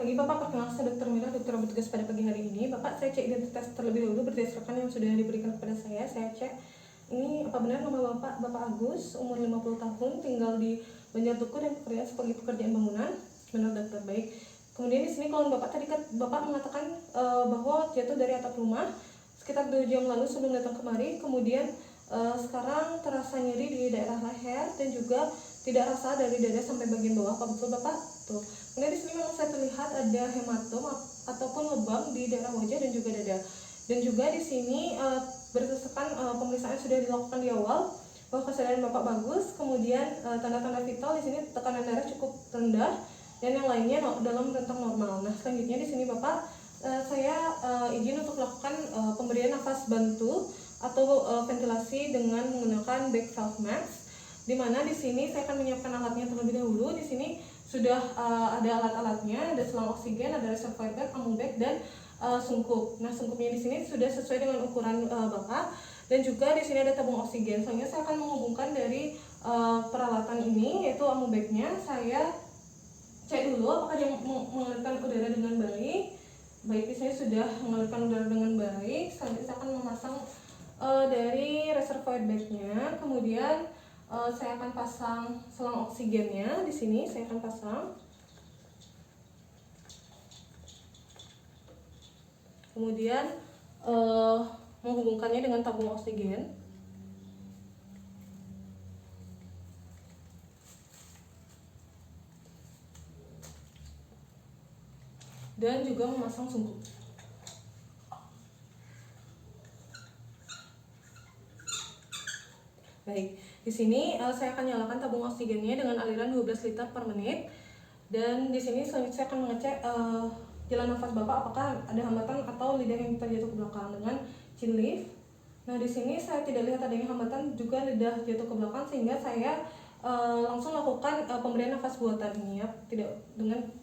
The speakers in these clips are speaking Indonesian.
pagi Bapak, perkenalkan saya Dr. Mira, dokter bertugas pada pagi hari ini. Bapak, saya cek identitas terlebih dahulu berdasarkan yang sudah diberikan kepada saya. Saya cek ini apa benar nama Bapak, Bapak Agus, umur 50 tahun, tinggal di Banjartuku dan bekerja sebagai pekerjaan bangunan. Benar dokter, baik. Kemudian di sini kalau Bapak tadi kan Bapak mengatakan bahwa jatuh dari atap rumah sekitar 2 jam lalu sebelum datang kemari. Kemudian sekarang terasa nyeri di daerah leher dan juga tidak rasa dari dada sampai bagian bawah. Apa betul Bapak? Tuh. Kemudian di sini memang saya terlihat ada hematom ataupun lebam di daerah wajah dan juga dada. Dan juga di sini berdasarkan pemeriksaan sudah dilakukan di awal bahwa kesadaran Bapak bagus. Kemudian tanda-tanda vital di sini tekanan darah cukup rendah dan yang lainnya dalam rentang normal. Nah, selanjutnya di sini Bapak saya izin untuk melakukan pemberian nafas bantu atau ventilasi dengan menggunakan back valve mask, di mana di sini saya akan menyiapkan alatnya terlebih dahulu. Di sini sudah ada alat-alatnya, ada selang oksigen, ada reservoir bag, amubek, dan sungkup. Nah, sungkupnya di sini sudah sesuai dengan ukuran Bapak, dan juga di sini ada tabung oksigen. Selanjutnya saya akan menghubungkan dari peralatan ini, yaitu amubeknya. Saya cek dulu apakah dia mengalirkan udara dengan baik. Baik, di sini sudah mengalirkan udara dengan baik. Selanjutnya saya akan memasang dari reservoir bagnya. Kemudian saya akan pasang selang oksigennya. Di sini saya akan pasang. Kemudian menghubungkannya dengan tabung oksigen. Dan juga memasang sungkup. Baik, di sini saya akan nyalakan tabung oksigennya dengan aliran 12 liter per menit. Dan di sini selanjutnya saya akan mengecek jalan nafas Bapak apakah ada hambatan atau lidah yang terjatuh ke belakang dengan chin lift. Nah, di sini saya tidak lihat adanya hambatan juga lidah jatuh ke belakang, sehingga saya langsung lakukan pemberian nafas buatan ini ya,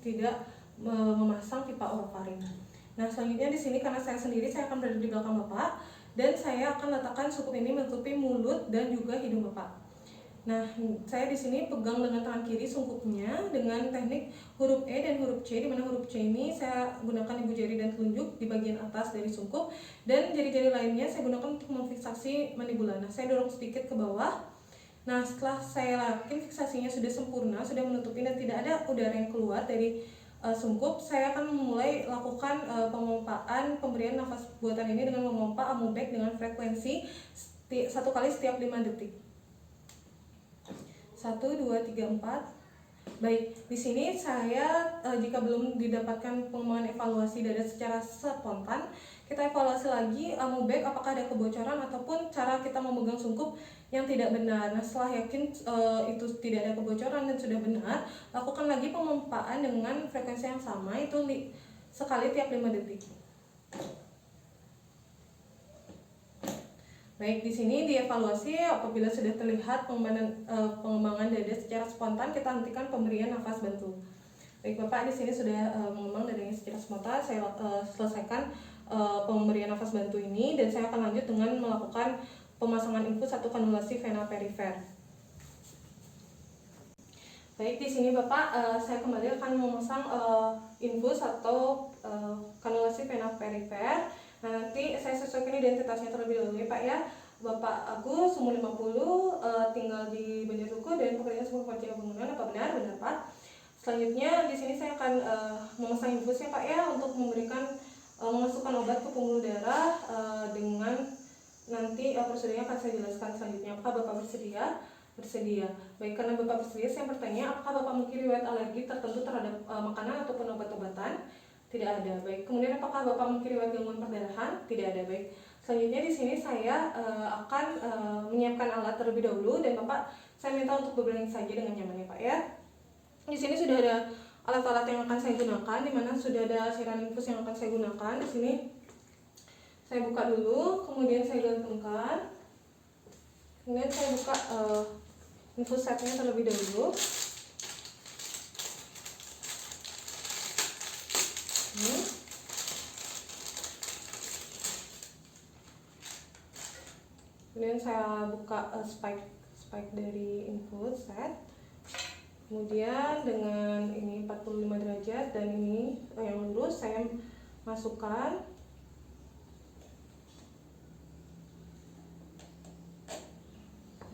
tidak memasang pipa orofaring. Nah, selanjutnya di sini karena saya sendiri, saya akan berada di belakang Bapak dan saya akan letakkan sungkup ini menutupi mulut dan juga hidung Bapak. Nah, saya di sini pegang dengan tangan kiri sungkupnya dengan teknik huruf E dan huruf C, di mana huruf C ini saya gunakan ibu jari dan telunjuk di bagian atas dari sungkup, dan jari-jari lainnya saya gunakan untuk memfiksasi mandibula. Nah, saya dorong sedikit ke bawah. Nah, setelah saya yakin fiksasinya sudah sempurna, sudah menutupi dan tidak ada udara yang keluar dari sungkup, saya akan memulai lakukan pengompaan pemberian nafas buatan ini dengan memompa amubek dengan frekuensi 1 kali setiap 5 detik. 1, 2, 3, 4. Baik, di sini saya jika belum didapatkan pengembangan evaluasi dada secara spontan, kita evaluasi lagi amubek apakah ada kebocoran ataupun cara kita memegang sungkup yang tidak benar. Nah, setelah yakin itu tidak ada kebocoran dan sudah benar, lakukan lagi pemompaan dengan frekuensi yang sama, itu sekali tiap 5 detik. Baik, di sini dievaluasi apabila sudah terlihat pengembangan dada secara spontan, kita hentikan pemberian nafas bantu. Baik Bapak, di sini sudah mengembang dadanya secara spontan. Saya selesaikan pemberian nafas bantu ini dan saya akan lanjut dengan melakukan pemasangan infus atau kanulasi vena perifer. Baik, di sini Bapak, saya kembali akan memasang infus atau kanulasi vena perifer. Nah, nanti saya sesuaikan identitasnya terlebih dahulu ya Pak ya. Bapak Agus, umur 50, tinggal di Banjartuku dan pekerjaan sebagai pekerja bangunan. Apa benar? Benar Pak. Selanjutnya di sini saya akan memasang infus ya Pak ya, untuk memberikan memasukkan obat ke pembuluh darah dengan nanti prosedurnya akan saya jelaskan selanjutnya. Apakah Bapak bersedia? Bersedia. Baik, karena Bapak bersedia, saya bertanya apakah Bapak memiliki riwayat alergi tertentu terhadap makanan ataupun obat-obatan? Tidak ada. Baik. Kemudian apakah Bapak memiliki riwayat gangguan perdarahan? Tidak ada. Baik. Selanjutnya di sini saya akan menyiapkan alat terlebih dahulu dan Bapak saya minta untuk berbaring saja dengan nyaman ya Pak ya. Di sini sudah ada alat-alat yang akan saya gunakan, di mana sudah ada cairan infus yang akan saya gunakan. Di sini saya buka dulu, kemudian saya gantungkan. Kemudian saya buka infus setnya terlebih dahulu. Kemudian saya buka spike dari infus set. Kemudian dengan ini 45 derajat dan ini yang lurus saya masukkan.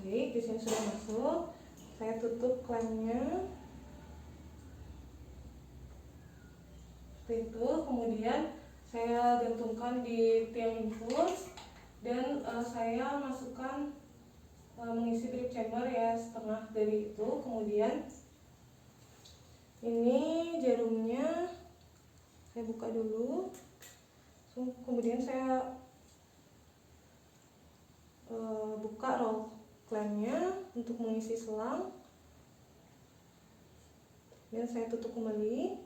Baik, di sini sudah masuk. Saya tutup klemnya. Seperti itu. Kemudian saya gantungkan di tiang infus dan saya masukkan mengisi drip chamber ya setengah dari itu. Kemudian ini jarumnya saya buka dulu, kemudian saya buka roll clamp-nya untuk mengisi selang, dan saya tutup kembali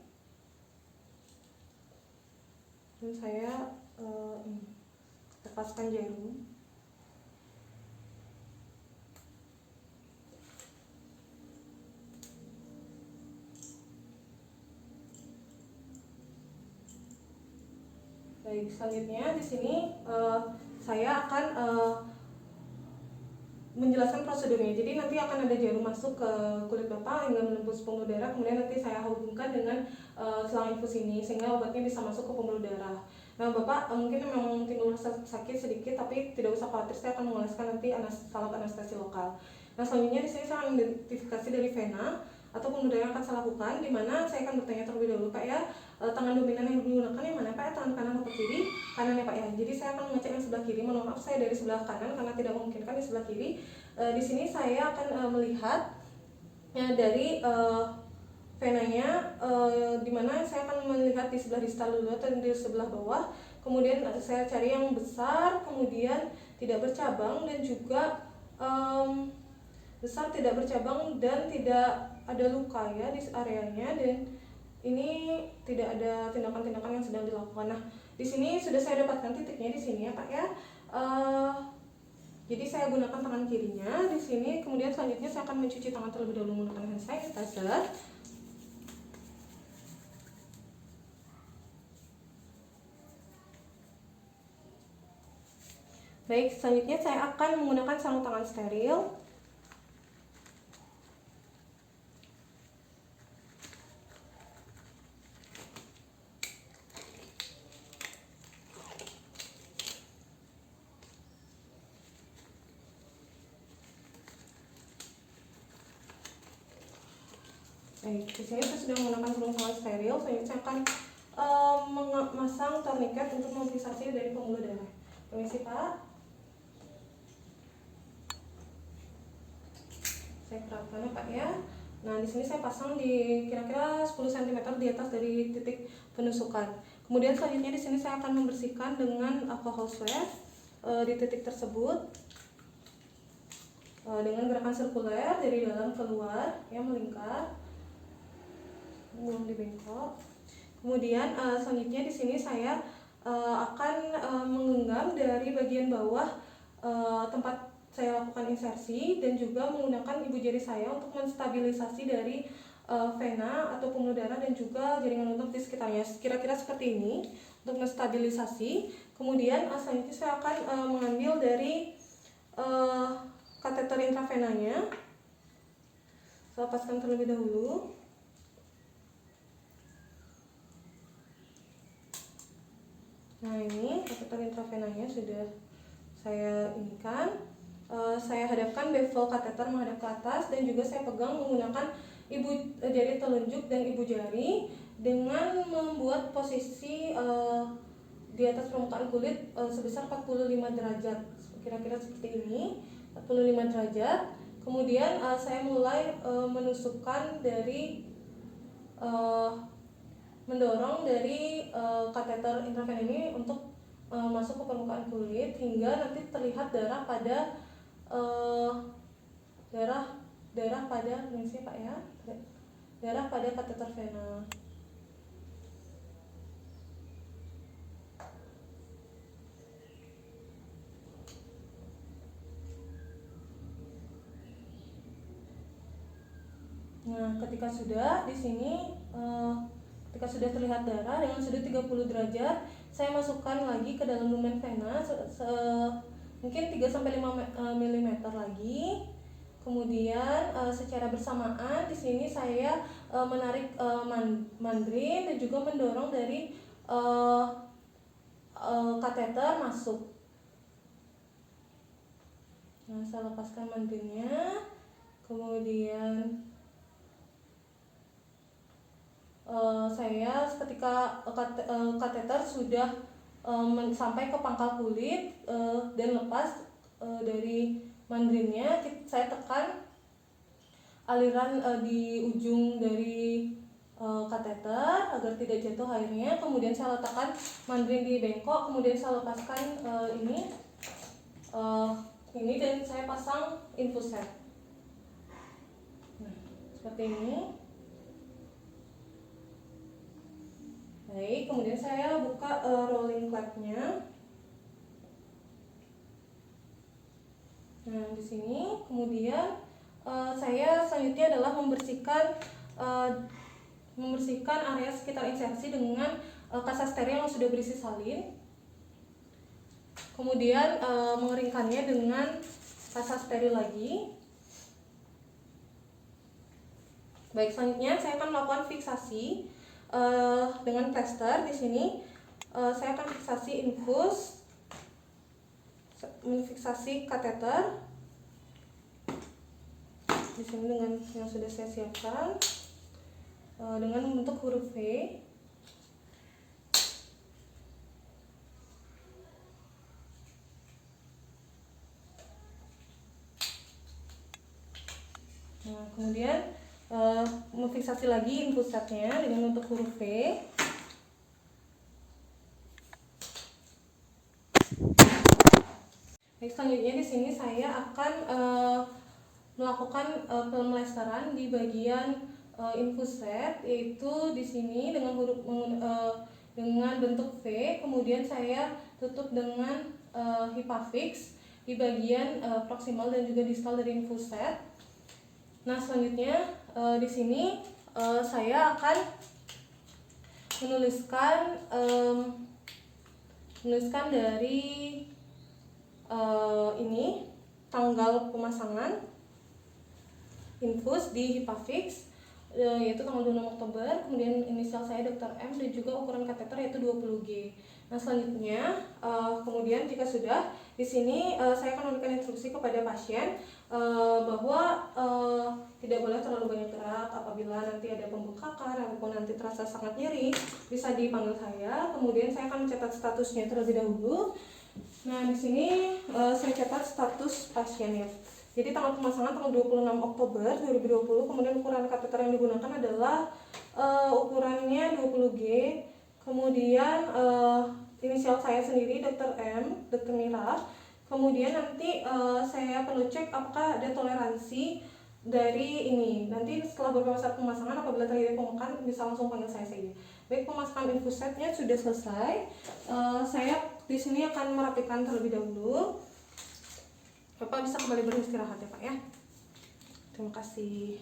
dan saya lepaskan jarum. Baik, selanjutnya di sini saya akan menjelaskan prosedurnya. Jadi nanti akan ada jarum masuk ke kulit Bapak hingga menembus pembuluh darah. Kemudian nanti saya hubungkan dengan selang infus ini sehingga obatnya bisa masuk ke pembuluh darah. Nah, Bapak mungkin memang timbul rasa sakit sedikit, tapi tidak usah khawatir. Saya akan mengoleskan nanti salep anestesi lokal. Nah, selanjutnya di sini saya akan identifikasi dari vena atau pembuluh darah yang akan saya lakukan, di mana saya akan bertanya terlebih dahulu, Pak ya, tangan dominan yang digunakan yang mana Pak ya, tangan kanan atau kiri? Kanan ya Pak ya. Jadi saya akan mengecek yang sebelah kiri. Mohon maaf saya dari sebelah kanan karena tidak memungkinkan di sebelah kiri. Di sini saya akan melihat ya, dari venanya, di mana saya akan melihat di sebelah distal dulu atau di sebelah bawah. Kemudian saya cari yang besar, kemudian tidak bercabang dan juga besar tidak bercabang dan tidak ada luka ya di areanya, dan ini tidak ada tindakan-tindakan yang sedang dilakukan. Nah, di sini sudah saya dapatkan titiknya di sini ya Pak ya. Jadi saya gunakan tangan kirinya di sini. Kemudian selanjutnya saya akan mencuci tangan terlebih dahulu menggunakan hand sanitizer. Baik, selanjutnya saya akan menggunakan sarung tangan steril. Baik, di sini saya sudah menggunakan sarung tangan steril. Selanjutnya saya akan memasang torniket untuk mobilisasi dari pembuluh darah. Permisi Pak. Saya kerapkan ya Pak ya. Nah, di sini saya pasang di kira-kira 10 cm di atas dari titik penusukan. Kemudian selanjutnya di sini saya akan membersihkan dengan alcohol swab di titik tersebut dengan gerakan sirkuler dari dalam keluar ya, melingkar, belum dibengkok. Kemudian selanjutnya di sini saya akan menggenggam dari bagian bawah tempat saya lakukan insersi dan juga menggunakan ibu jari saya untuk menstabilisasi dari vena atau pembuluh darah dan juga jaringan lunak di sekitarnya, kira-kira seperti ini untuk menstabilisasi. Kemudian selanjutnya saya akan mengambil dari kateter intravenanya. Saya lepaskan terlebih dahulu. Nah, ini kateter intravenanya sudah saya inikan. Saya hadapkan bevel kateter menghadap ke atas dan juga saya pegang menggunakan jari telunjuk dan ibu jari dengan membuat posisi di atas permukaan kulit sebesar 45 derajat, kira-kira seperti ini, 45 derajat. Kemudian saya mulai menusukkan dari mendorong dari kateter intravena ini untuk masuk ke permukaan kulit hingga nanti terlihat darah pada Pak ya, darah pada kateter vena. Nah, ketika sudah di sini ketika sudah terlihat darah dengan sudut 30 derajat, saya masukkan lagi ke dalam lumen vena mungkin 3-5 mm lagi. Kemudian secara bersamaan di sini saya menarik mandrin dan juga mendorong dari kateter masuk. Nah, saya lepaskan mandrinnya. Kemudian saya ketika kateter sudah sampai ke pangkal kulit dan lepas dari mandrinnya, saya tekan aliran di ujung dari kateter agar tidak jatuh airnya. Kemudian saya letakkan mandrin di bengkok, kemudian saya lepaskan ini dan saya pasang infuset. Nah, seperti ini. Baik, kemudian saya buka rolling clamp-nya. Nah, di sini kemudian saya selanjutnya adalah membersihkan area sekitar insersi dengan kasa steril yang sudah berisi salin. Kemudian mengeringkannya dengan kasa steril lagi. Baik, selanjutnya saya akan melakukan fiksasi dengan plester. Di sini saya akan fiksasi infus, memfiksasi kateter di sini dengan yang sudah saya siapkan dengan membentuk huruf V. Nah, kemudian memfiksasi lagi infusetnya dengan bentuk huruf V. Baik, selanjutnya di sini saya akan melakukan pemlesteran di bagian infuset, yaitu di sini dengan dengan bentuk V. Kemudian saya tutup dengan Hipafix di bagian proksimal dan juga distal dari infuset. Nah, selanjutnya di sini saya akan menuliskan dari ini tanggal pemasangan infus di Hipafix, yaitu tanggal 26 Oktober, kemudian inisial saya Dr. M, dan juga ukuran kateter yaitu 20G. Nah, selanjutnya kemudian jika sudah, di sini saya akan memberikan instruksi kepada pasien bahwa tidak boleh terlalu banyak gerak. Apabila nanti ada pembengkakan ataupun nanti terasa sangat nyeri, bisa dipanggil saya. Kemudian saya akan mencatat statusnya terlebih dahulu. Nah, di sini saya catat status pasiennya. Jadi tanggal pemasangan tanggal 26 Oktober 2020, kemudian ukuran kateter yang digunakan adalah ukurannya 20G. Kemudian inisial saya sendiri Dr. M, Dr. Mira. Kemudian nanti saya perlu cek apakah ada toleransi dari ini. Nanti setelah beberapa saat pemasangan, apabila terjadi pembengkakan, bisa langsung panggil saya saja. Baik, pemasangan infusetnya sudah selesai. Saya di sini akan merapikan terlebih dahulu. Bapak bisa kembali beristirahat ya Pak ya. Terima kasih.